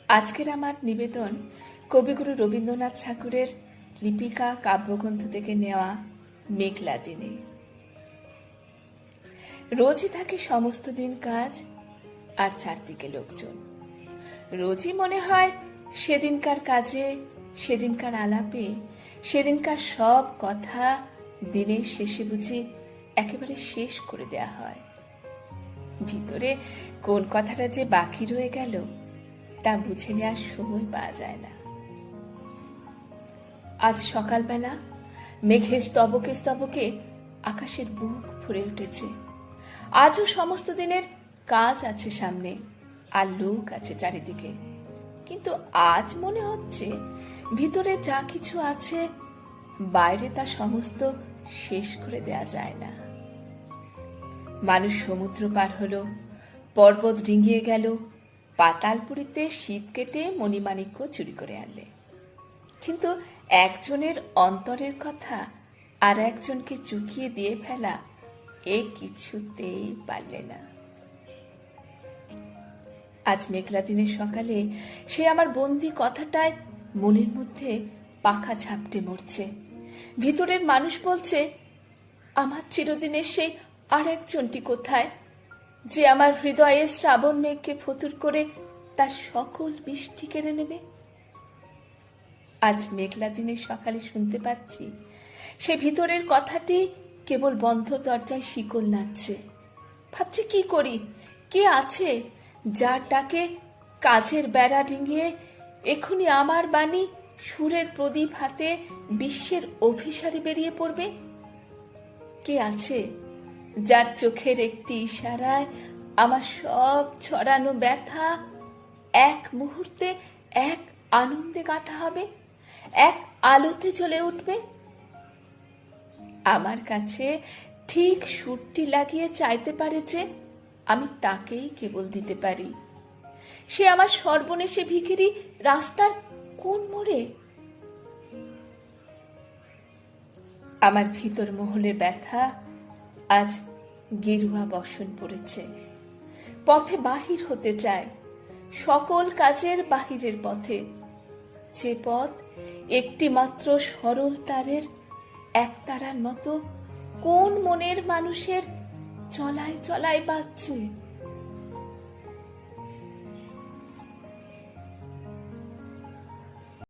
আজকের আমার নিবেদন কবিগুরু রবীন্দ্রনাথ ঠাকুরের লিপিকা কাব্যগ্রন্থ থেকে নেওয়া মেঘলা দিনে। রোজই থাকে সমস্ত দিন কাজ আর চারদিকে লোকজন। রোজই মনে হয় সেদিনকার কাজে, সেদিনকার আলাপে, সেদিনকার সব কথা দিনের শেষে বুঝি একেবারে শেষ করে দেয়া হয়। ভিতরে কোন কথাটা যে বাকি রয়ে গেল তা বুঝে নেওয়ার সময় পাওয়া যায় না। আজ সকালবেলা মেঘের স্তবকে স্তবকে আকাশের বুক ভরে উঠেছে। আজও সমস্ত দিনের কাজ আছে সামনে আর লোক আছে চারিদিকে, কিন্তু আজ মনে হচ্ছে ভিতরে যা কিছু আছে বাইরে তা সমস্ত শেষ করে দেয়া যায় না। মানুষ সমুদ্র পার হলো, পর্বত ডিঙিয়ে গেল, পাতালপুরীতে শীত কেটে মণিমাণিক্য চুরি করে আনলে, কিন্তু একজনের অন্তরের কথা আর একজনকে চুকিয়ে দিয়ে ফেলা এ কিছুতেই পারলে না। আজ মেঘলা দিনের সকালে সে আমার বন্দি কথাটায় মনের মধ্যে পাখা ঝাপটে মরছে। ভিতরের মানুষ বলছে, আমার চিরদিনের সেই আর একজনটি কোথায়, যে আমার হৃদয়ে শ্রাবণ মেঘকে ফতুর করে তার সকল বৃষ্টি কেড়ে নেবে। আজ মেঘলা দিনের সকালে শুনতে পাচ্ছি সে ভিতরের কথাটি কেবল বন্ধ দরজায় শিকল নাড়ছে। ভাবছি কি করি, কে আছে যার ডাকে কাজের বেড়া ডিঙিয়ে এখনই আমার বাণী সুরের প্রদীপ হাতে বিশ্বের অভিসারে বেরিয়ে পড়বে? কে আছে যার চোখের একটি ইশারায় আমার সব ছড়ানো ব্যথা এক মুহূর্তে এক আনন্দে গাঁথা হবে, এক আলোতে জ্বলে উঠবে? আমার কাছে ঠিক সুরটি লাগিয়ে চাইতে পারে যে আমি তাকেই কেবল দিতে পারি। সে আমার সর্বনেশে ভিখিরি রাস্তার কোন মোড়ে? আমার ভিতর মহলে ব্যথা আজ গেরুয়া বর্ষণ পড়েছে। পথে বাহির হতে চায়, সকল কাজের বাহিরের পথে, যে পথ একটি মাত্র সরল তারের একতারার মতো কোন মনের মানুষের চলায় চলায় বাজছে।